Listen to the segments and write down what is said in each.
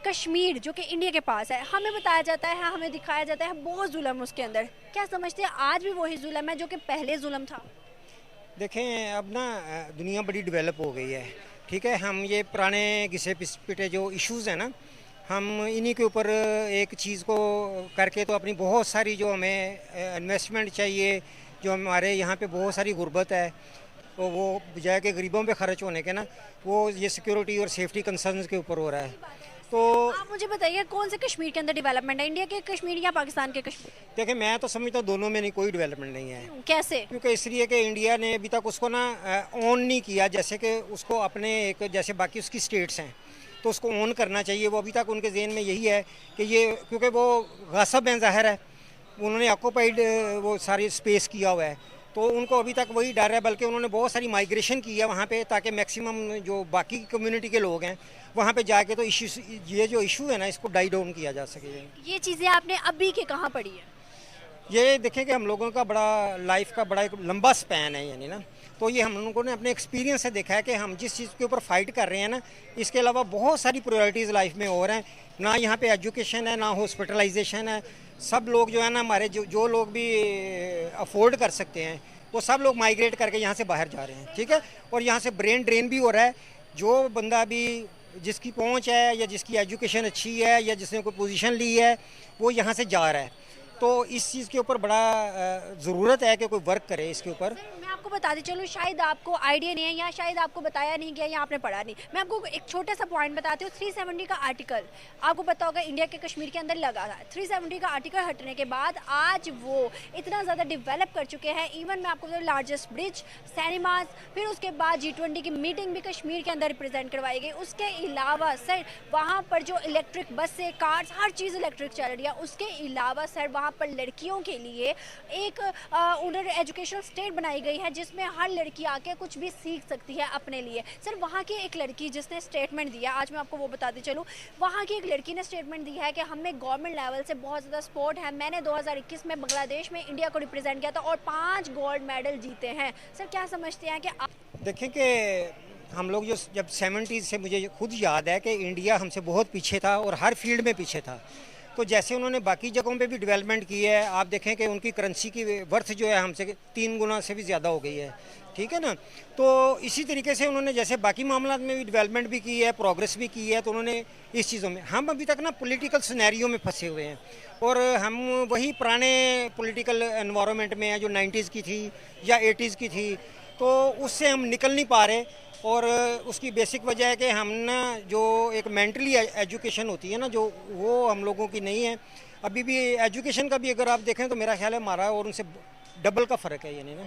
कश्मीर जो कि इंडिया के पास है, हमें बताया जाता है, हमें दिखाया जाता है बहुत जुल्म उसके अंदर। क्या समझते हैं आज भी वही जुल्म है जो कि पहले जुल्म था? देखें अब ना दुनिया बड़ी डेवलप हो गई है। ठीक है, हम ये पुराने घिसे पिटे जो इश्यूज़ हैं ना, हम इन्हीं के ऊपर एक चीज़ को करके तो अपनी बहुत सारी जो हमें इन्वेस्टमेंट चाहिए, जो हमारे यहाँ पे बहुत सारी गुर्बत है, तो वो बजाय के गरीबों पे खर्च होने के ना, वो ये सिक्योरिटी और सेफ्टी कंसर्न्स के ऊपर हो रहा है। तो आप मुझे बताइए कौन से कश्मीर के अंदर डेवलपमेंट है, इंडिया के कश्मीर या पाकिस्तान के कश्मीर? देखिए, मैं तो समझता हूँ दोनों में नहीं कोई डेवलपमेंट नहीं है। कैसे? क्योंकि इसलिए कि इंडिया ने अभी तक उसको ना ऑन नहीं किया, जैसे कि उसको अपने एक जैसे बाकी उसकी स्टेट्स हैं तो उसको ऑन करना चाहिए। वो अभी तक उनके जहन में यही है कि ये क्योंकि वो गासब हैं, ज़ाहिर है उन्होंने ऑक्यूपाइड वो सारी स्पेस किया हुआ है, तो उनको अभी तक वही डर है। बल्कि उन्होंने बहुत सारी माइग्रेशन की है वहाँ पे, ताकि मैक्सिमम जो बाकी कम्युनिटी के लोग हैं वहाँ पे जाके तो इशू, ये जो इशू है ना, इसको डाई डाउन किया जा सके। ये चीज़ें आपने अभी के कहाँ पढ़ी है? ये देखें कि हम लोगों का बड़ा लाइफ का बड़ा एक लंबा स्पैन है, यानी ना, तो ये हम लोगों ने अपने एक्सपीरियंस से देखा है कि हम जिस चीज़ के ऊपर फाइट कर रहे हैं ना, इसके अलावा बहुत सारी प्रायोरिटीज़ लाइफ में और हैं। ना यहाँ पे एजुकेशन है, ना हॉस्पिटलाइजेशन है। सब लोग जो है ना, हमारे जो लोग भी अफोर्ड कर सकते हैं, वो सब लोग माइग्रेट करके यहाँ से बाहर जा रहे हैं। ठीक है, और यहाँ से ब्रेन ड्रेन भी हो रहा है। जो बंदा भी जिसकी पहुँच है या जिसकी एजुकेशन अच्छी है या जिसने कोई पोजीशन ली है, वो यहाँ से जा रहा है। तो इस चीज़ के ऊपर बड़ा ज़रूरत है कि कोई वर्क करे इसके ऊपर। मैं आपको बताती चलूँ, शायद आपको आइडिया नहीं है या शायद आपको बताया नहीं गया या आपने पढ़ा नहीं। मैं आपको एक छोटा सा पॉइंट बताती हूँ। 370 का आर्टिकल आपको पता होगा इंडिया के कश्मीर के अंदर लगा था। 370 का आर्टिकल हटने के बाद आज वो इतना ज़्यादा डेवलप कर चुके हैं। इवन मैं आपको बताऊँ, लार्जेस्ट ब्रिज, सिनेमाज, फिर उसके बाद G20 की मीटिंग भी कश्मीर के अंदर रिप्रेजेंट करवाई गई। उसके अलावा सर वहाँ पर जो इलेक्ट्रिक बसें, कार्स, हर चीज़ इलेक्ट्रिक चल रही है। उसके अलावा सर वहाँ पर लड़कियों के लिए एक उधर एजुकेशनल स्टेट बनाई गई है, जिसमें हर लड़की आके कुछ भी सीख सकती है अपने लिए। सर वहाँ की एक लड़की जिसने स्टेटमेंट दिया, आज मैं आपको वो बताती चलूँ, वहाँ की एक लड़की ने स्टेटमेंट दिया है कि हमें गवर्नमेंट लेवल से बहुत ज़्यादा सपोर्ट है। मैंने 2021 में बांग्लादेश में इंडिया को रिप्रेजेंट किया था और 5 गोल्ड मेडल जीते हैं। सर क्या समझते हैं कि देखें कि हम लोग जो जब 70s से मुझे खुद याद है कि इंडिया हमसे बहुत पीछे था और हर फील्ड में पीछे था। तो जैसे उन्होंने बाकी जगहों पे भी डेवलपमेंट की है, आप देखें कि उनकी करेंसी की वर्थ जो है हमसे 3 गुना से भी ज़्यादा हो गई है। ठीक है ना, तो इसी तरीके से उन्होंने जैसे बाकी मामला में भी डेवलपमेंट भी की है, प्रोग्रेस भी की है, तो उन्होंने इस चीज़ों में, हम अभी तक ना पॉलिटिकल सिनेरियो में फंसे हुए हैं और हम वही पुराने पॉलिटिकल एनवायरनमेंट में हैं जो 90s की थी या 80s की थी, तो उससे हम निकल नहीं पा रहे। और उसकी बेसिक वजह है कि हम ना जो एक मेंटली एजुकेशन होती है ना, जो वो हम लोगों की नहीं है अभी भी। एजुकेशन का भी अगर आप देखें तो मेरा ख्याल है हमारा और उनसे डबल का फ़र्क है, यानी ना,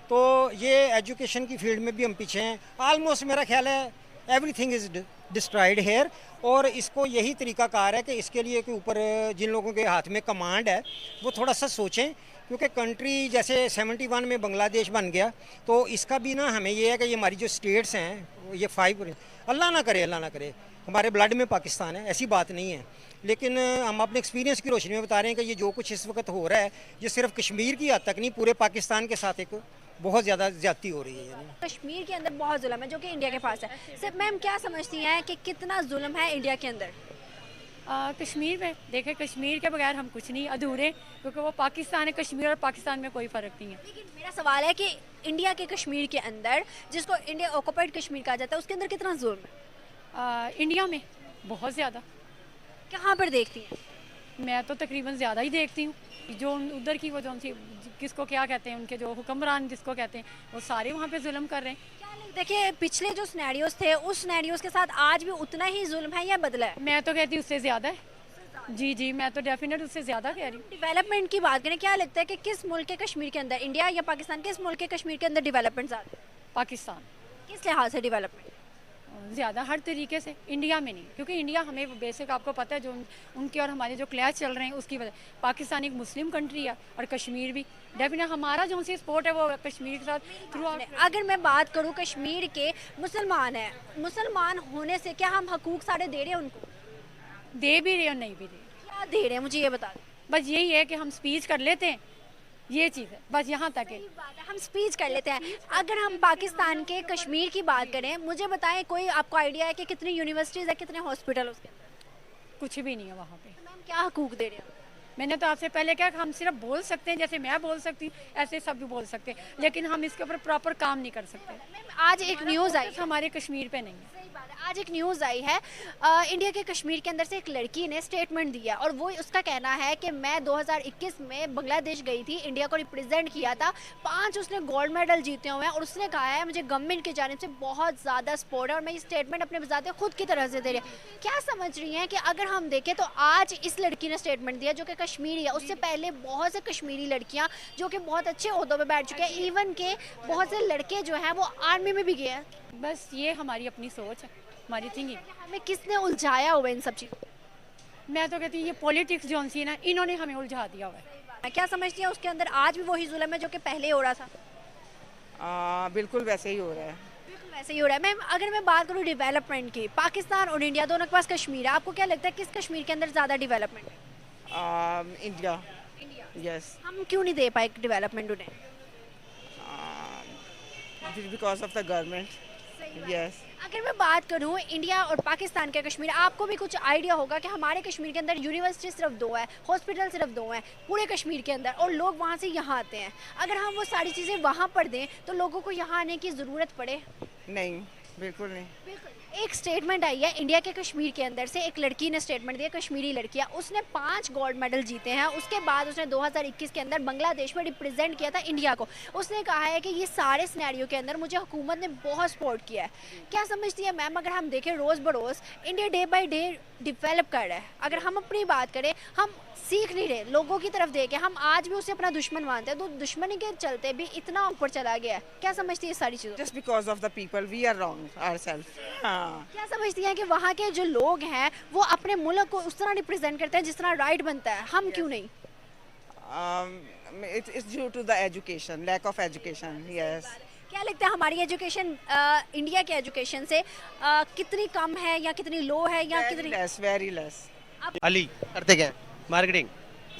तो ये एजुकेशन की फील्ड में भी हम पीछे हैं ऑलमोस्ट। मेरा ख्याल है एवरीथिंग इज़ डिस्ट्रॉयड हेयर, और इसको यही तरीका कार है कि इसके लिए के ऊपर जिन लोगों के हाथ में कमांड है वो थोड़ा सा सोचें। क्योंकि कंट्री जैसे 71 में बांग्लादेश बन गया, तो इसका भी ना हमें ये है कि ये हमारी जो स्टेट्स हैं ये 5, अल्लाह ना करे हमारे ब्लड में पाकिस्तान है, ऐसी बात नहीं है। लेकिन हम अपने एक्सपीरियंस की रोशनी में बता रहे हैं कि ये जो कुछ इस वक्त हो रहा है, ये सिर्फ कश्मीर की हद तक नहीं, पूरे पाकिस्तान के साथ एक बहुत ज़्यादा ज्यादती हो रही है। यानी कश्मीर के अंदर बहुत जुल्म है जो कि इंडिया के पास है। सर मैम क्या समझती हैं कि कितना जुल्म है इंडिया के अंदर? कश्मीर में देखें, कश्मीर के बगैर हम कुछ नहीं अधूरे, क्योंकि वो पाकिस्तान है। कश्मीर और पाकिस्तान में कोई फ़र्क नहीं है। लेकिन मेरा सवाल है कि इंडिया के कश्मीर के अंदर, जिसको इंडिया ऑक्यूपाइड कश्मीर कहा जाता है, उसके अंदर कितना जुल्म है? इंडिया में बहुत ज़्यादा। कहाँ पर देखती हैं? मैं तो तकरीबन ज़्यादा ही देखती हूँ। जो उधर की वो जो किसको क्या कहते हैं, उनके जो हुक्मरान जिसको कहते हैं, वो सारे वहाँ पे जुल्म कर रहे हैं। देखिए पिछले जो सिनेरियोज थे उस सिनेरियोज के साथ आज भी उतना ही जुल्म है या बदला है? मैं तो कहती हूँ उससे ज़्यादा है। जी जी, मैं तो डेफिनेट उससे ज़्यादा कह रही हूँ। डेवलपमेंट की बात करें, क्या लगता है कि किस मुल्क के कश्मीर के अंदर, इंडिया या पाकिस्तान, किस मुल्क के कश्मीर के अंदर डेवलपमेंट ज़्यादा है? पाकिस्तान किस लिहाज से डेवलपमेंट? ज़्यादा हर तरीके से, इंडिया में नहीं। क्योंकि इंडिया हमें बेसिक आपको पता है जो उनके और हमारे जो क्लैश चल रहे हैं उसकी वजह। पाकिस्तान एक मुस्लिम कंट्री है और कश्मीर भी। डेफिनेट हमारा जो सी सपोर्ट है वो कश्मीर के साथ थ्रू। अगर मैं बात करूँ कश्मीर के मुसलमान हैं, मुसलमान होने से क्या हम हकूक सारे दे रहे हैं उनको? दे भी रहे और नहीं भी दे रहे। क्या दे रहे हैं मुझे ये बता दें। बस यही है कि हम स्पीच कर लेते हैं, ये चीज़ है, बस यहाँ तक है। हम स्पीच कर लेते हैं। अगर हम पाकिस्तान के कश्मीर की बात करें, मुझे बताएं कोई आपको आइडिया है कि कितनी यूनिवर्सिटीज़ है, कितने हॉस्पिटल उसके अंदर? कुछ भी नहीं है वहाँ पे। मैम क्या हकूक दे रहे हैं? मैंने तो आपसे पहले कहा कि हम सिर्फ बोल सकते हैं, जैसे मैं बोल सकती हूँ ऐसे सब भी बोल सकते हैं, लेकिन हम इसके ऊपर प्रॉपर काम नहीं कर सकते। मैम आज एक न्यूज़ आई, हमारे कश्मीर पे नहीं है। सही बात है, आज एक न्यूज़ आई है इंडिया के कश्मीर के अंदर से एक लड़की ने स्टेटमेंट दिया और वो उसका कहना है कि मैं 2021 में बांग्लादेश गई थी, इंडिया को रिप्रेजेंट किया था, 5 उसने गोल्ड मेडल जीते हुए हैं और उसने कहा है मुझे गवर्नमेंट की जानिब से बहुत ज़्यादा सपोर्ट है और मैं ये स्टेटमेंट अपने बजाते खुद की तरह से दे रही है। क्या समझ रही हैं कि अगर हम देखें तो आज इस लड़की ने स्टेटमेंट दिया जो कि कश्मीरी है, उससे पहले बहुत से कश्मीरी लड़कियां जो कि बहुत अच्छे ओहदों पे बैठ चुके हैं, इवन के बहुत से लड़के जो हैं वो आर्मी में भी गए हैं। बस ये हमारी अपनी सोच है, हमारी थिंकिंग। हमें किसने उलझाया हुआ इन सब चीज़ों? मैं तो कहती हूँ ये पॉलिटिक्स जो सी ना, इन्होंने हमें उलझा दिया हुआ है। क्या समझती हैं उसके अंदर आज भी वही जुल्म है जो कि पहले हो रहा था? बिल्कुल वैसे ही हो रहा है। बिल्कुल वैसे ही हो रहा है। मैम अगर मैं बात करूँ डेवलपमेंट की, पाकिस्तान और इंडिया दोनों के पास कश्मीर है, आपको क्या लगता है किस कश्मीर के अंदर ज़्यादा डेवलपमेंट है? इंडिया। यस, हम क्यों नहीं दे पाए डेवलपमेंट उन्हें? Because of the government. Yes. अगर मैं बात करूं इंडिया और पाकिस्तान के कश्मीर, आपको भी कुछ आइडिया होगा कि हमारे कश्मीर के अंदर यूनिवर्सिटी सिर्फ 2 है, हॉस्पिटल सिर्फ 2 हैं पूरे कश्मीर के अंदर और लोग वहां से यहाँ आते हैं। अगर हम वो सारी चीज़ें वहां पर दें तो लोगों को यहाँ आने की ज़रूरत पड़े? नहीं, बिल्कुल नहीं। एक स्टेटमेंट आई है इंडिया के कश्मीर के अंदर से, एक लड़की ने स्टेटमेंट दिया, कश्मीरी लड़कियां, उसने 5 गोल्ड मेडल जीते हैं। उसके बाद उसने 2021 के अंदर बांग्लादेश में रिप्रेजेंट किया था इंडिया को। उसने कहा है कि ये सारे सिनेरियो के अंदर मुझे हुकूमत ने बहुत सपोर्ट किया है। क्या समझती है मैम, अगर हम देखें रोज़ बरोज़ India day by day develop कर रहा है, अगर हम अपनी बात करें, हम सीख नहीं रहे, लोगों की तरफ देखे हम आज भी उसे अपना दुश्मन मानते हैं, तो दुश्मनी के चलते भी इतना ऊपर चला गया है। क्या समझती है सारी चीज़ों? Just because of the people we are wrong ourselves. हाँ। क्या समझती हैं कि वहाँ के जो लोग हैं वो अपने मुल्क को उस तरह रिप्रेजेंट करते हैं जिस तरह राइट बनता है, हम क्यों नहीं? It's due to the education, lack of education. Yes. क्या लगता है हमारी एजुकेशन इंडिया के एजुकेशन से कितनी कम है या कितनी लो है या Very कितनी? less, very less. अली करते क्या हैं? मार्केटिंग।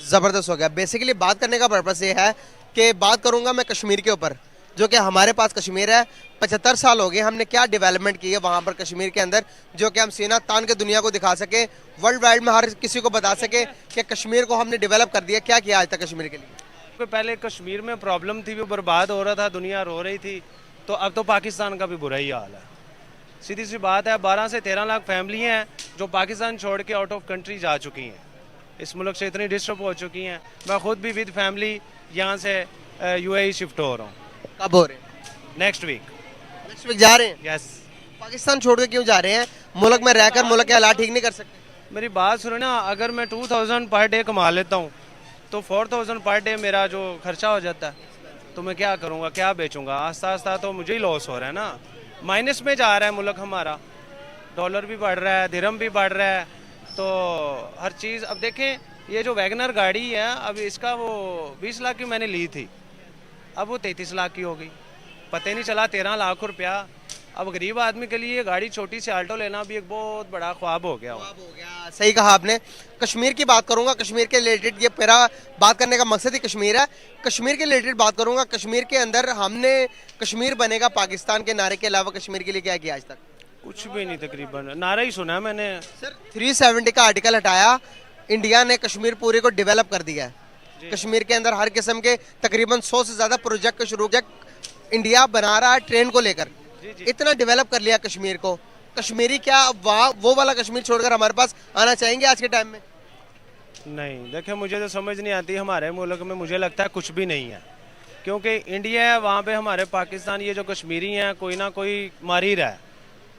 ज़बरदस्त हो गया। बेसिकली बात करने का पर्पस ये है कि बात करूंगा मैं कश्मीर के ऊपर, जो कि हमारे पास कश्मीर है। 75 साल हो गए, हमने क्या डेवलपमेंट की है वहाँ पर कश्मीर के अंदर, जो कि हम सीना तान के दुनिया को दिखा सके, वर्ल्ड वाइड में हर किसी को बता सके कि कश्मीर को हमने डेवलप कर दिया। क्या किया आज तक कश्मीर के लिए? पहले कश्मीर में प्रॉब्लम थी, वो बर्बाद हो रहा था, दुनिया रो रही थी, तो अब तो पाकिस्तान का भी बुरा ही हाल है। सीधी सी बात है, 12 से 13 लाख फैमिली हैं जो पाकिस्तान छोड़ के आउट ऑफ कंट्री जा चुकी हैं, इस मुल्क से इतनी डिस्टर्ब हो चुकी हैं। मैं खुद भी विद फैमिली यहाँ से UAE शिफ्ट हो रहा हूँ। कब हो रहे हैं? Next week. नेक्स्ट वीक जा रहे हैं? यस। पाकिस्तान छोड़ के क्यों जा रहे हैं? मुल्क में रहकर मुल्क के हालात ठीक नहीं कर सकते? मेरी बात सुनो ना, अगर मैं 2000 पर डे कमा लेता हूँ तो 4000 पर डे मेरा जो खर्चा हो जाता है, तो मैं क्या करूँगा, क्या बेचूंगा? आस्ता आस्ता तो मुझे ही लॉस हो रहा है ना, माइनस में जा रहा है मुल्क हमारा। डॉलर भी बढ़ रहा है, दिरहम भी बढ़ रहा है, तो हर चीज़। अब देखें, ये जो वैगनर गाड़ी है, अब इसका वो 20 लाख की मैंने ली थी, अब वो 33 लाख की हो गई, पता ही नहीं चला। 13 लाख रुपया। अब गरीब आदमी के लिए गाड़ी छोटी सी आल्टो लेना भी एक बहुत बड़ा ख्वाब हो गया। सही कहा आपने। कश्मीर की बात करूंगा, कश्मीर के रिलेटेड, ये मेरा बात करने का मकसद ही कश्मीर है। कश्मीर के रिलेटेड बात करूंगा। कश्मीर के अंदर हमने कश्मीर बनेगा पाकिस्तान के नारे के अलावा कश्मीर के लिए क्या किया आज तक? कुछ भी नहीं, तकरीबन नारा ही सुना मैंने। सर 370 का आर्टिकल हटाया, इंडिया ने कश्मीर पूरे को डेवलप कर दिया है। कश्मीर के अंदर हर किस्म के तकरीबन 100 से ज़्यादा प्रोजेक्ट इंडिया बना रहा है ट्रेन को लेकर। इतना डेवलप कर लिया कश्मीर को। कश्मीरी क्या वो वाला कश्मीर छोड़कर हमारे पास आना चाहेंगे आज के टाइम में? नहीं, देखिए मुझे तो समझ नहीं आती। हमारे मुल्क में मुझे लगता है कुछ भी नहीं है, क्योंकि इंडिया है, वहाँ पे हमारे पाकिस्तान, ये जो कश्मीरी हैं, कोई ना कोई मार ही रहा है,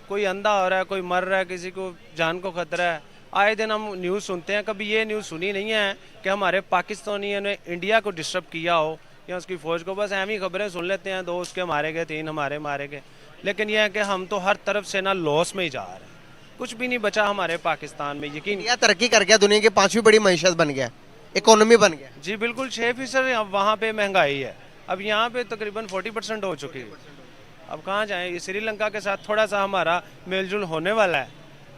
कोई अंधा हो रहा है, कोई मर रहा है, किसी को जान को खतरा है। आए दिन हम न्यूज़ सुनते हैं, कभी ये न्यूज़ सुनी नहीं है कि हमारे पाकिस्तानियों ने इंडिया को डिस्टर्ब किया हो या उसकी फ़ौज को। बस ऐसी खबरें सुन लेते हैं, 2 उसके मारे गए, 3 हमारे मारे गए। लेकिन यह है कि हम तो हर तरफ से ना लॉस में ही जा रहे हैं, कुछ भी नहीं बचा हमारे पाकिस्तान में। यकीन इंडिया तरक्की कर गया, दुनिया की 5वीं बड़ी मईशत बन गया, इकोनॉमी बन गया। जी बिल्कुल, 6% वहाँ पे महंगाई है, अब यहाँ पे तकरीबन 40% हो चुकी है। अब कहाँ जाएँ? श्रीलंका के साथ थोड़ा सा हमारा मेलजुल होने वाला है,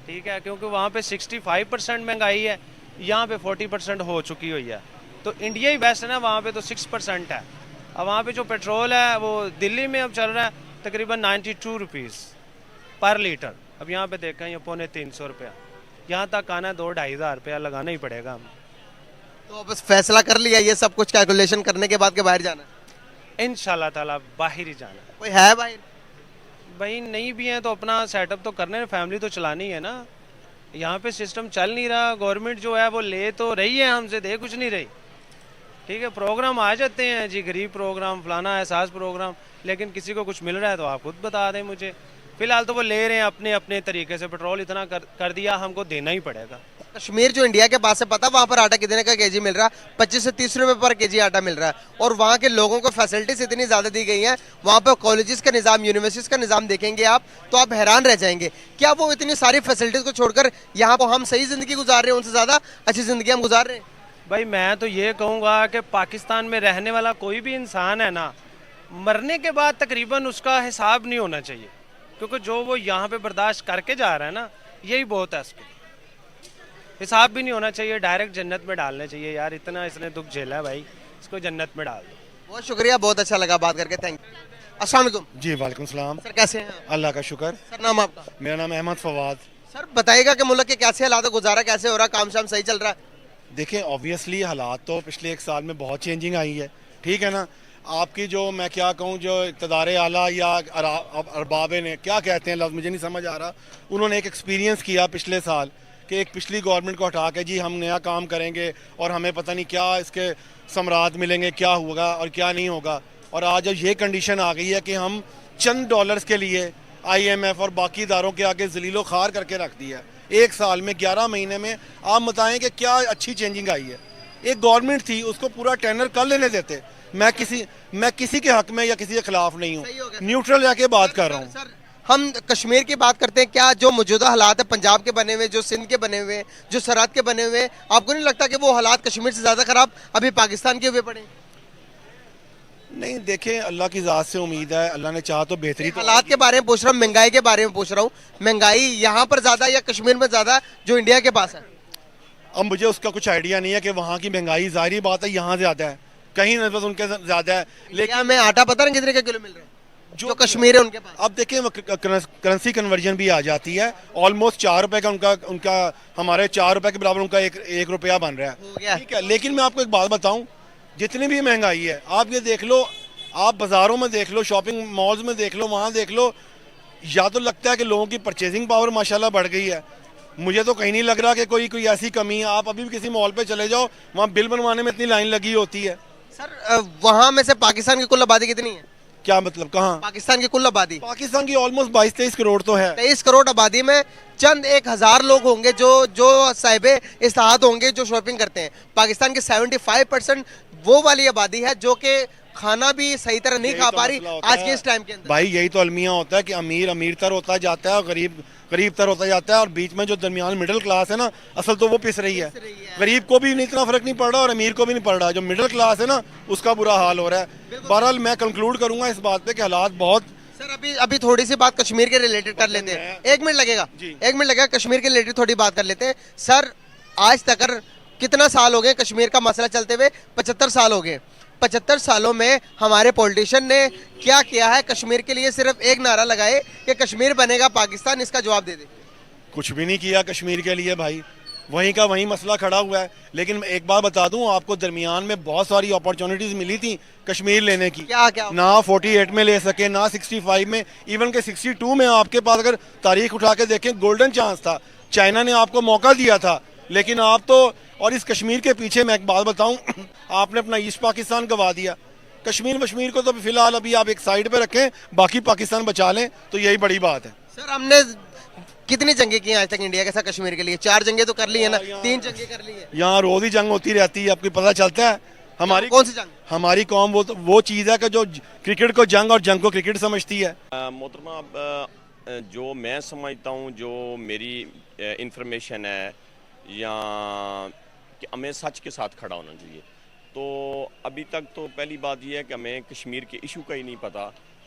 ठीक है, क्योंकि वहाँ पे 65% महंगाई है, यहाँ पे 40% हो चुकी हुई है। तो इंडिया ही बेस्ट है ना, वहाँ पे तो 6% है। अब वहाँ पे जो पेट्रोल है वो दिल्ली में अब चल रहा है तकरीबन 92 रुपीज़ पर लीटर, अब यहाँ पे देखें ये 350 रुपया। यहाँ तक आना है 2-2.5 हज़ार रुपया लगाना ही पड़ेगा हमें। तो बस फैसला कर लिया ये सब कुछ कैलकुलेशन करने के बाद के बाहर जाना है? इंशाल्लाह ताला बाहर ही जाना है। कोई है भाई? भाई नहीं भी है तो अपना सेटअप तो करना है, फैमिली तो चलानी है ना। यहाँ पे सिस्टम चल नहीं रहा, गवर्नमेंट जो है वो ले तो रही है हमसे, दे कुछ नहीं रही। ठीक है, प्रोग्राम आ जाते हैं जी, गरीब प्रोग्राम, फलाना एहसास प्रोग्राम, लेकिन किसी को कुछ मिल रहा है तो आप खुद बता दें मुझे। फिलहाल तो वो ले रहे हैं अपने अपने तरीके से, पेट्रोल इतना कर दिया, हमको देना ही पड़ेगा। कश्मीर जो इंडिया के पास है, पता वहाँ पर आटा कितने का केजी मिल रहा है? 25 से 30 रुपए पर केजी आटा मिल रहा है। और वहाँ के लोगों को फैसिलिटीज इतनी ज़्यादा दी गई हैं, वहाँ पर कॉलेजेस का निज़ाम, यूनिवर्सिटीज़ का निज़ाम देखेंगे आप तो आप हैरान रह जाएंगे। क्या वो इतनी सारी फैसिलिटीज़ को छोड़कर यहाँ पर हम सही ज़िंदगी गुजार रहे हैं, उनसे ज़्यादा अच्छी ज़िंदगी हम गुजार रहे हैं? भाई मैं तो ये कहूँगा कि पाकिस्तान में रहने वाला कोई भी इंसान है ना, मरने के बाद तकरीबन उसका हिसाब नहीं होना चाहिए, क्योंकि जो वो यहाँ पे बर्दाश्त करके जा रहा है ना, यही बहुत है। उसके हिसाब भी नहीं होना चाहिए, डायरेक्ट जन्नत में डालना चाहिए। यार इतना इसने दुख झेला है भाई, इसको जन्नत में डाल दो। बहुत शुक्रिया, बहुत अच्छा लगा बात करके, थैंक यू। अस्सलाम वालेकुम। जी वालेकुम सलाम। सर कैसे हैं आप? अल्लाह का शुक्र। सर नाम आपका? मेरा नाम अहमद फवाद। सर बताइएगा कि मुल्क के कैसे हालात है, गुजारा कैसे हो रहा, काम शाम सही चल रहा है? देखें ऑब्वियसली हालात तो पिछले 1 साल में बहुत चेंजिंग आई है, ठीक है ना। आपकी जो मैं क्या कहूँ, जो इक़्तिदार आला या अरबाबे ने क्या कहते हैं लफ्ज़ मुझे नहीं समझ आ रहा, उन्होंने एक एक्सपीरियंस किया पिछले साल कि एक पिछली गवर्नमेंट को हटा के जी हम नया काम करेंगे और हमें पता नहीं क्या इसके समरात मिलेंगे, क्या होगा और क्या नहीं होगा। और आज जब ये कंडीशन आ गई है कि हम चंद डॉलर्स के लिए IMF और बाकी इदारों के आगे जलीलो खार करके रख दिया है। 1 साल में 11 महीने में आप बताएं कि क्या अच्छी चेंजिंग आई है। एक गवर्नमेंट थी, उसको पूरा टेनर कर लेने देते। मैं किसी के हक में या किसी के खिलाफ नहीं हूँ, न्यूट्रल रह के बात कर रहा हूँ। सर हम कश्मीर की बात करते हैं, क्या जो मौजूदा हालात है पंजाब के बने हुए, जो सिंध के बने हुए, जो सरहद के बने हुए, आपको नहीं लगता कि वो हालात कश्मीर से ज़्यादा ख़राब अभी पाकिस्तान के हुए पड़े? नहीं देखें, अल्लाह की ज़ात से उम्मीद है, अल्लाह ने चाहा तो बेहतरी। तो हालात के बारे में पूछ रहा हूँ, महंगाई के बारे में पूछ रहा हूँ। महंगाई यहाँ पर ज़्यादा या कश्मीर में ज़्यादा जो इंडिया के पास है? अब मुझे उसका कुछ आइडिया नहीं है कि वहाँ की महंगाई, जाहिर बात है यहाँ ज़्यादा है, कहीं नस्बत उनके ज़्यादा है। लेकिन हमें आटा पता नहीं कितने का किलो मिल रहा है जो कश्मीर है उनके पास? अब देखें करेंसी कन्वर्जन भी आ जाती है, ऑलमोस्ट 4 रुपए का उनका हमारे 4 रुपए के बराबर उनका एक रुपया बन रहा है, ठीक है। लेकिन मैं आपको एक बात बताऊं, जितनी भी महंगाई है आप ये देख लो, आप बाज़ारों में देख लो, शॉपिंग मॉल्स में देख लो, वहाँ देख लो, या तो लगता है कि लोगों की परचेजिंग पावर माशाल्लाह बढ़ गई है। मुझे तो कहीं नहीं लग रहा कि कोई ऐसी कमी है। आप अभी भी किसी मॉल पे चले जाओ, वहाँ बिल बनवाने में इतनी लाइन लगी होती है। सर वहाँ में से पाकिस्तान की कुल आबादी कितनी है? क्या मतलब, कहाँ? पाकिस्तान की कुल आबादी? पाकिस्तान की ऑलमोस्ट 22-23 करोड़ तो है। 23 करोड़ आबादी में चंद 1000 लोग होंगे जो साहिबे इस्तेहाद होंगे, जो शॉपिंग करते हैं। पाकिस्तान की 75% वो वाली आबादी है जो कि खाना भी सही तरह नहीं खा पा रही आज के इस टाइम के अंदर। भाई यही तो अलमिया होता है कि अमीर तर होता जाता है और गरीब तर होता जाता है, और बीच में जो दरमियान मिडिल क्लास है ना, असल तो वो पिस रही है। गरीब को भी इतना फर्क नहीं पड़ रहा और अमीर को भी नहीं पड़ रहा, जो मिडिल क्लास है ना उसका बुरा हाल हो रहा है। बहरहाल मैं कंक्लूड करूंगा इस बात पे कि हालात बहुत। सर अभी थोड़ी सी बात कश्मीर के रिलेटेड कर लेते हैं, 1 मिनट लगेगा, 1 मिनट लगेगा, कश्मीर के रिलेटेड थोड़ी बात कर लेते हैं। सर आज तक कितना साल हो गए कश्मीर का मसला चलते हुए? 75 साल हो गए। 75 सालों में हमारे पॉलिटिशियन ने क्या किया है कश्मीर के लिए? सिर्फ एक नारा लगाए कि कश्मीर बनेगा पाकिस्तान, इसका जवाब दे दे। कुछ भी नहीं किया कश्मीर के लिए भाई, वहीं का वहीं मसला खड़ा हुआ है। लेकिन एक बात बता दूं आपको, दरमियान में बहुत सारी अपॉर्चुनिटीज मिली थी कश्मीर लेने की। क्या ना 48 में ले सके, ना 65 में, इवन के 62 में आपके पास अगर तारीख उठा के देखें गोल्डन चांस था, चाइना ने आपको मौका दिया था। लेकिन आप तो, और इस कश्मीर के पीछे मैं एक बात बताऊं, आपने अपना ईस्ट पाकिस्तान गवा दिया। कश्मीर को तो फिलहाल अभी आप एक साइड पे रखें, बाकी पाकिस्तान बचा लें, तो यही बड़ी बात है। सर हमने कितनी जंगें की आज तक इंडिया के साथ कश्मीर के लिए? 4 जंगें तो कर ली है ना, 3 जंगें कर ली है। यहाँ रोज ही जंग होती रहती है, आपको पता चलता है। हमारी कौन सी जंग? हमारी कौम वो चीज़ है कि जो क्रिकेट को जंग और जंग को क्रिकेट समझती है। मोहतरमा, जो मैं समझता हूँ, जो मेरी इंफॉर्मेशन है, या कि हमें सच के साथ खड़ा होना चाहिए। तो अभी तक तो पहली बात यह है कि हमें कश्मीर के इशू का ही नहीं पता।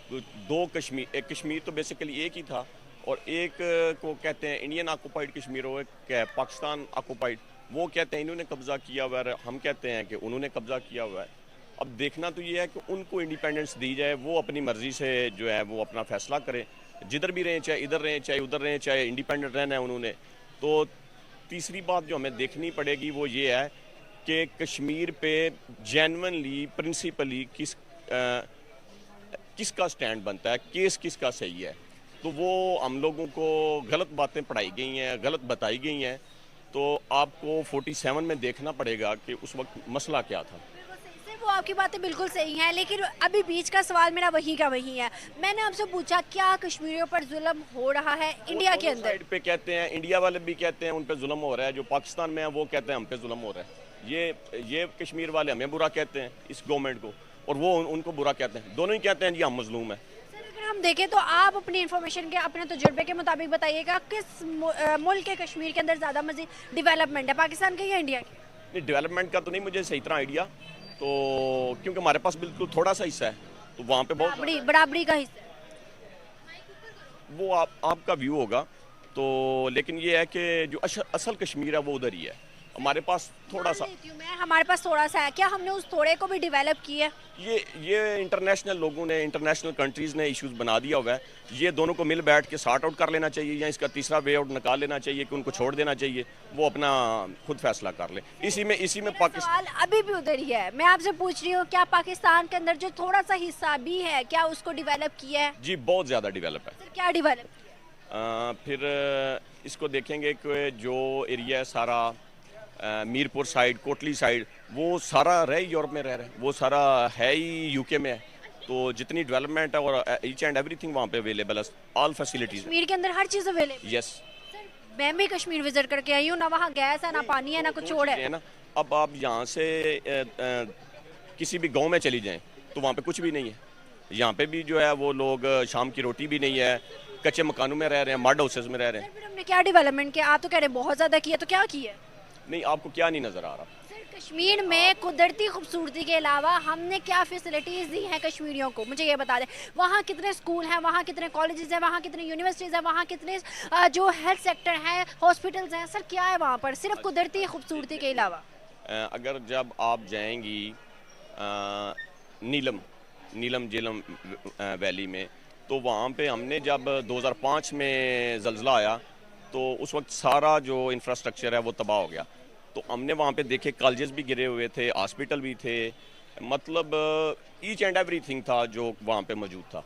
तो 2 कश्मीर, एक कश्मीर तो बेसिकली एक ही था, और एक को कहते हैं इंडियन ऑक्यूपाइड कश्मीर, हो एक पाकिस्तान ऑक्यूपाइड, वो कहते हैं इन्होंने कब्ज़ा किया हुआ है, हम कहते हैं कि उन्होंने कब्ज़ा किया हुआ है। अब देखना तो ये है कि उनको इंडिपेंडेंस दी जाए, वो अपनी मर्ज़ी से जो है वो अपना फ़ैसला करें, जिधर भी रहें, चाहे इधर रहें, चाहे उधर रहें, चाहे इंडिपेंडेंट रहना है उन्होंने। तो तीसरी बात जो हमें देखनी पड़ेगी वो ये है कि कश्मीर पे जेन्युइनली प्रिंसिपली किसका स्टैंड बनता है, केस किसका सही है। तो वो हम लोगों को गलत बातें पढ़ाई गई हैं, गलत बताई गई हैं। तो आपको 47 में देखना पड़ेगा कि उस वक्त मसला क्या था। सर वो आपकी बातें बिल्कुल सही हैं, लेकिन अभी बीच का सवाल मेरा वही का वही है। मैंने आपसे पूछा क्या कश्मीरियों पर जुल्म हो रहा है इंडिया के अंदर? साइड पे कहते हैं, इंडिया वाले भी कहते हैं उन पे जुल्म हो रहा है, जो पाकिस्तान में है वो कहते हैं हम पे जुल्म हो रहा है। ये कश्मीर वाले हमें बुरा कहते हैं इस गवर्नमेंट को, और वो उनको बुरा कहते हैं। दोनों ही कहते हैं जी हम मजलूम हैं। अगर हम देखें तो आप अपनी इन्फॉर्मेशन के अपने तजुर्बे के मुताबिक बताइएगा किस मुल्क के कश्मीर के अंदर ज़्यादा मजीद डेवलपमेंट है, पाकिस्तान के या इंडिया के? नहीं, डेवलपमेंट का तो नहीं मुझे सही तरह आइडिया, तो क्योंकि हमारे पास बिल्कुल थोड़ा सा हिस्सा है, तो वहाँ पे बहुत बराबरी का हिस्सा है। वो आपका व्यू होगा। तो लेकिन ये है कि जो असल कश्मीर है वो उधर ही है। हमारे पास थोड़ा सा हमारे पास थोड़ा सा है, क्या हमने उस थोड़े को भी डेवलप किया? ये इंटरनेशनल लोगों ने, इंटरनेशनल कंट्रीज़ ने इश्यूज बना दिया हुआ है। ये दोनों को मिल बैठ के सॉर्ट आउट कर लेना चाहिए, या इसका तीसरा वे आउट निकाल लेना चाहिए कि उनको छोड़ देना चाहिए, वो अपना खुद फैसला कर ले। इसी में पाकिस्तान अभी भी उधर ही है। मैं आपसे पूछ रही हूँ क्या पाकिस्तान के अंदर जो थोड़ा सा हिस्सा भी है क्या उसको डेवलप किया है? जी बहुत ज़्यादा डेवलप है। क्या डेवलप? फिर इसको देखेंगे कि जो एरिया है सारा मीरपुर साइड, कोटली साइड, वो सारा रहे यूरोप में रह रहे हैं, वो सारा है ही यूके में है। तो जितनी डेवलपमेंट है और ईच एंड एवरीथिंग वहाँ पे अवेलेबल है, ऑल फैसिलिटीज कश्मीर के अंदर हर चीज़ अवेलेबल। यस, मैं भी कश्मीर विजिट करके आई हूँ, ना वहाँ गैस है, ना पानी है, ना कुछ और है ना। अब आप यहाँ से किसी भी गाँव में चली जाएँ तो वहाँ पे कुछ भी नहीं है। यहाँ पे भी जो है वो लोग शाम की रोटी भी नहीं है, कच्चे मकानों में रह रहे हैं, मड हाउसेस में रह रहे हैं। फिर हमने क्या डेवलपमेंट किया? आप तो कह रहे हैं बहुत ज़्यादा किया, तो क्या किया? नहीं, आपको क्या नहीं नज़र आ रहा? सर कश्मीर में कुदरती खूबसूरती के अलावा हमने क्या फैसिलिटीज़ दी हैं कश्मीरियों को, मुझे ये बता दें। वहाँ कितने स्कूल हैं, वहाँ कितने कॉलेजेस हैं, वहाँ कितने यूनिवर्सिटीज़ हैं, वहाँ कितने जो हेल्थ सेक्टर हैं, हॉस्पिटल्स हैं, सर क्या है वहाँ पर सिर्फ कुदरती खूबसूरती के अलावा? अगर जब आप जाएंगी नीलम झेलम वैली में, तो वहाँ पे हमने जब 2005 में ज़ल्ज़ला आया तो उस वक्त सारा जो इंफ्रास्ट्रक्चर है वो तबाह हो गया। तो हमने वहाँ पे देखे कॉलेजेस भी गिरे हुए थे, हॉस्पिटल भी थे, मतलब ईच एंड एवरीथिंग था जो वहाँ पे मौजूद था।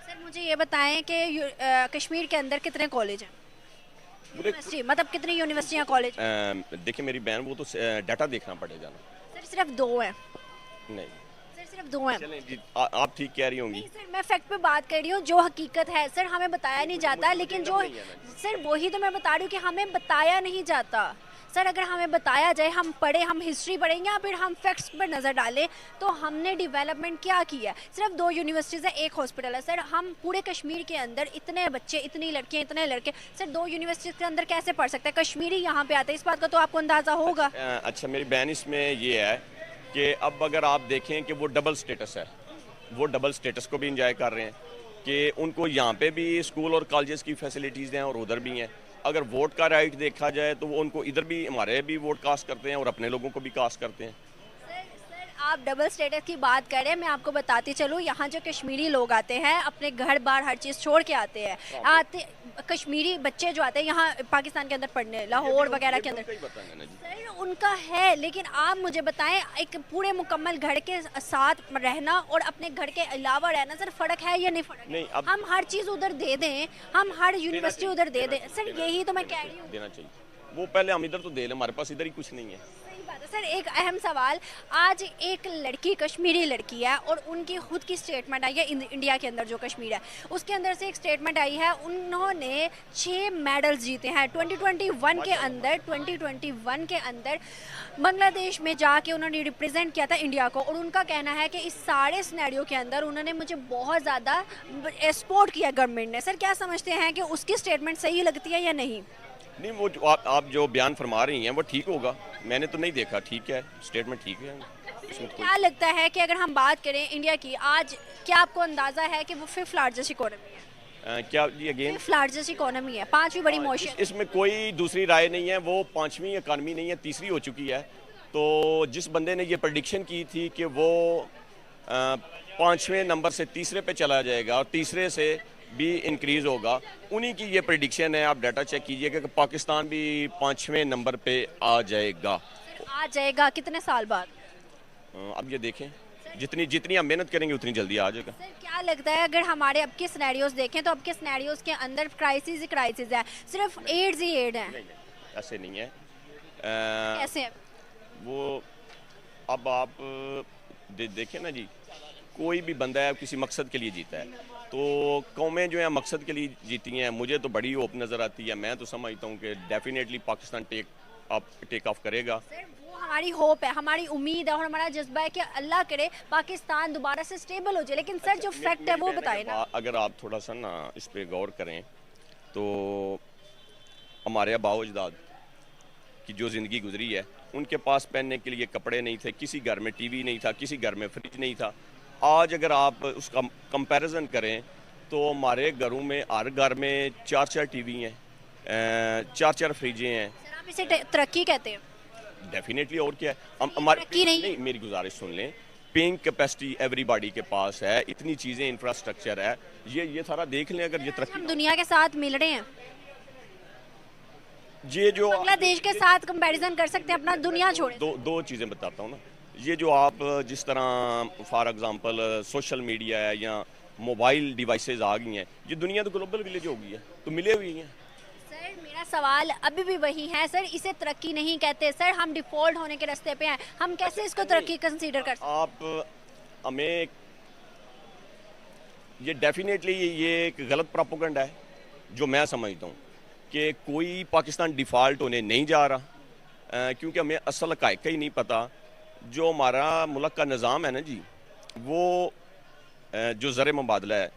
सर मुझे ये बताएं कि कश्मीर के अंदर कितने कॉलेज हैं, यूनिवर्सिटी, मतलब कितनी यूनिवर्सिटियाँ कॉलेज? देखिए मेरी बहन, वो तो डाटा देखना पड़ेगा ना। सर सिर्फ 2 हैं? नहीं सिर्फ 2 हैं। चलें जी, आप ठीक कह रही होंगी। सर मैं फैक्ट पे बात कर रही हूँ, जो हकीकत है सर हमें बताया नहीं जाता, लेकिन जो सर वही तो मैं बता रही हूँ कि हमें बताया नहीं जाता। सर अगर हमें बताया जाए, हम पढ़े, हम हिस्ट्री पढ़ेंगे या फिर हम फैक्ट्स पर नज़र डालें, तो हमने डेवलपमेंट क्या किया? सिर्फ 2 यूनिवर्सिटीज़ है, 1 हॉस्पिटल है। सर हम पूरे कश्मीर के अंदर इतने बच्चे, इतनी लड़कियाँ, इतने लड़के, सर 2 यूनिवर्सिटीज़ के अंदर कैसे पढ़ सकते हैं? कश्मीरी यहाँ पे आते हैं, इस बात का तो आपको अंदाज़ा होगा। अच्छा मेरी बहन, इसमें ये है कि अब अगर आप देखें कि वो डबल स्टेटस है, वो डबल स्टेटस को भी इंजॉय कर रहे हैं कि उनको यहाँ पे भी स्कूल और कॉलेजेस की फैसिलिटीज़ हैं और उधर भी हैं। अगर वोट का राइट देखा जाए तो वो उनको इधर भी, हमारे भी वोट कास्ट करते हैं और अपने लोगों को भी कास्ट करते हैं। आप डबल स्टेटस की बात करें, मैं आपको बताती चलूँ, यहाँ जो कश्मीरी लोग आते हैं अपने घर बार हर चीज़ छोड़ के आते हैं। कश्मीरी बच्चे जो आते हैं यहाँ पाकिस्तान के अंदर पढ़ने, लाहौर वगैरह के अंदर, सर उनका है। लेकिन आप मुझे बताएं, एक पूरे मुकम्मल घर के साथ रहना और अपने घर के अलावा रहना, सर फ़र्क है या नहीं फ़र्क? नहीं, हम हर चीज़ उधर दे दें, हम हर यूनिवर्सिटी उधर दे दें, सर यही तो मैं कह रही हूँ। देना चाहिए, वो पहले हम इधर तो दे लें, हमारे पास इधर ही कुछ नहीं है। सर एक अहम सवाल, आज एक लड़की, कश्मीरी लड़की है, और उनकी खुद की स्टेटमेंट आई है इंडिया के अंदर, जो कश्मीर है उसके अंदर से एक स्टेटमेंट आई है, उन्होंने 6 मेडल्स जीते हैं 2021 के अंदर। 2021 के अंदर बांग्लादेश में जाके उन्होंने रिप्रेजेंट किया था इंडिया को, और उनका कहना है कि इस सारे सिनेरियो के अंदर उन्होंने मुझे बहुत ज़्यादा सपोर्ट किया गवर्नमेंट ने। सर क्या समझते हैं कि उसकी स्टेटमेंट सही लगती है या नहीं? नहीं, वो जो आप जो बयान फरमा रही हैं वो ठीक होगा, मैंने तो नहीं देखा, ठीक है, स्टेटमेंट ठीक है। इसमें क्या लगता है कि अगर हम बात करें इंडिया की, आज क्या आपको अंदाज़ा है कि वो 5th लार्जेस्ट इकोनॉमी है? क्या जी अगेन? 5th लार्जेस्ट इकोनॉमी है, 5वीं बड़ी मोशन। इसमें कोई दूसरी राय नहीं है, वो 5वीं इकानमी नहीं है, तीसरी हो चुकी है। तो जिस बंदे ने ये प्रेडिक्शन की थी कि वो 5वें नंबर से तीसरे पे चला जाएगा और तीसरे से भी इंक्रीज़ होगा। उन्हीं की ये प्रेडिक्शन है, आप डाटा चेक कीजिएगा कि पाकिस्तान भी 5वें नंबर पे आ जाएगा। आ जाएगा कितने साल बाद? अब ये देखें, जितनी जितनी हम मेहनत करेंगे उतनी जल्दी आ जाएगा। सर क्या लगता है अगर हमारे अब के सिनेरियोज देखें तो अब के सिनेरियोज के अंदर क्राइसिस ही क्राइसिस है, सिर्फ एड्स ही एड है? नहीं, ऐसे नहीं है। कैसे है? वो अब आप देखें ना जी, कोई भी बंदा है किसी मकसद के लिए जीता है, तो कौमें जो है मकसद के लिए जीती हैं। मुझे तो बड़ी होप नज़र आती है, मैं तो समझता हूँ कि डेफिनेटली पाकिस्तान टेक ऑफ करेगा। सर वो हमारी होप है, हमारी उम्मीद है और हमारा जज्बा है कि अल्लाह करे पाकिस्तान दोबारा से स्टेबल हो जाए, लेकिन सर जो फैक्ट है वो बताए ना। अगर आप थोड़ा सा ना इस पे गौर करें तो हमारे आबाओ अजदाद की जो ज़िंदगी गुजरी है, उनके पास पहनने के लिए कपड़े नहीं थे, किसी घर में टीवी नहीं था, किसी घर में फ्रिज नहीं था। आज अगर आप उसका कंपैरिजन करें तो हमारे घरों में हर घर में 4-4 टीवी हैं, 4-4 फ्रिजें हैं। सर आप इसे तरक्की कहते हैं? डेफिनेटली, और क्या है। हमारे तरक्की नहीं, मेरी गुजारिश सुन लें, पेइंग कैपेसिटी एवरीबॉडी के पास है, इतनी चीज़ें इंफ्रास्ट्रक्चर है, ये सारा देख लें। अगर ये तरक्की हम दुनिया के साथ मिल रहे हैं, ये जो बांग्लादेश के साथ कंपैरिजन कर सकते हैं अपना, दुनिया छोड़े। दो चीज़ें बताता हूँ ना। ये जो आप जिस तरह फॉर एग्जांपल सोशल मीडिया है या मोबाइल डिवाइसेस आ गई हैं, ये दुनिया तो ग्लोबल विलेज हो गई है, तो मिले हुई हैं। सर मेरा सवाल अभी भी वही है सर, इसे तरक्की नहीं कहते सर, हम डिफॉल्ट होने के रास्ते पे हैं, हम कैसे इसको तरक्की कंसीडर कर सकते हैं? आप हमें ये डेफिनेटली ये एक गलत प्रोपेगेंडा है जो मैं समझता हूँ कि कोई पाकिस्तान डिफ़ॉल्ट होने नहीं जा रहा, क्योंकि हमें असल हक़ाइक़ ही नहीं पता। जो हमारा मुल्क का निज़ाम है ना जी, वो जो ज़र मुबादला है,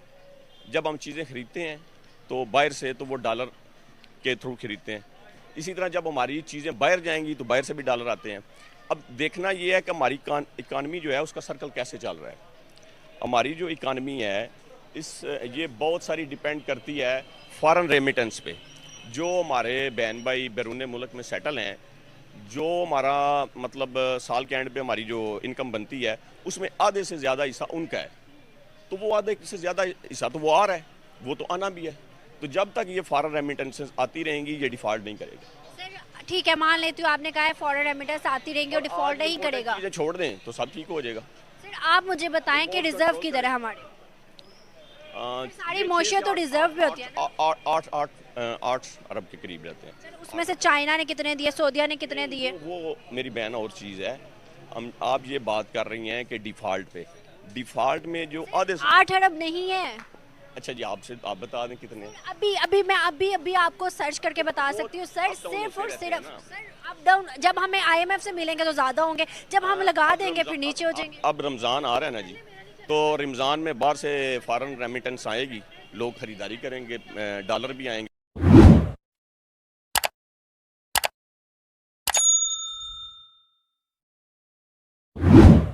जब हम चीज़ें ख़रीदते हैं तो बाहर से तो वो डॉलर के थ्रू ख़रीदते हैं, इसी तरह जब हमारी चीज़ें बाहर जाएंगी तो बाहर से भी डॉलर आते हैं। अब देखना ये है कि हमारी इकानमी जो है उसका सर्कल कैसे चल रहा है। हमारी जो इकानमी है ये बहुत सारी डिपेंड करती है फॉरेन रेमिटेंस पे। जो हमारे बहन भाई बैरून मुल्क में सेटल हैं, जो हमारा मतलब साल के एंड पे हमारी जो इनकम बनती है उसमें आधे से ज़्यादा हिस्सा उनका है, तो वो आधे से ज़्यादा हिस्सा तो वो आ रहा है, वो तो आना भी है। तो जब तक ये फॉरेन रेमिटेंसेस आती रहेंगी ये डिफ़ॉल्ट नहीं करेगा। सर ठीक है, मान लेती हूँ आपने कहा है फॉरेन रेमिटेंस आती रहेंगी और डिफॉल्ट नहीं करेगा, चीज़ें छोड़ दें तो सब ठीक हो जाएगा। सर आप मुझे बताएं कि रिजर्व किधर है हमारे? सारी मोशियत तो रिजर्व पे होती है ना? 8 अरब के करीब रहते हैं। सर उसमें से चाइना ने कितने दिए, सऊदीया ने कितने दिए? वो मेरी बहन और चीज़ है। आप ये बात कर रही हैं कि डिफ़ॉल्ट पे, डिफ़ॉल्ट में जो आधे 8 अरब नहीं है। अच्छा जी, आप बता दें कितने? अभी आपको सर्च करके बता सकती हूँ सर, सिर्फ और सिर्फ सर अप डाउन। जब हमें IMF से मिलेंगे तो ज़्यादा होंगे, जब हम लगा देंगे फिर नीचे हो जाएंगे। अब रमज़ान आ रहा है ना जी, तो रमज़ान में बाहर से फॉरेन रेमिटेंस आएगी, लोग ख़रीदारी करेंगे, डॉलर भी आएंगे।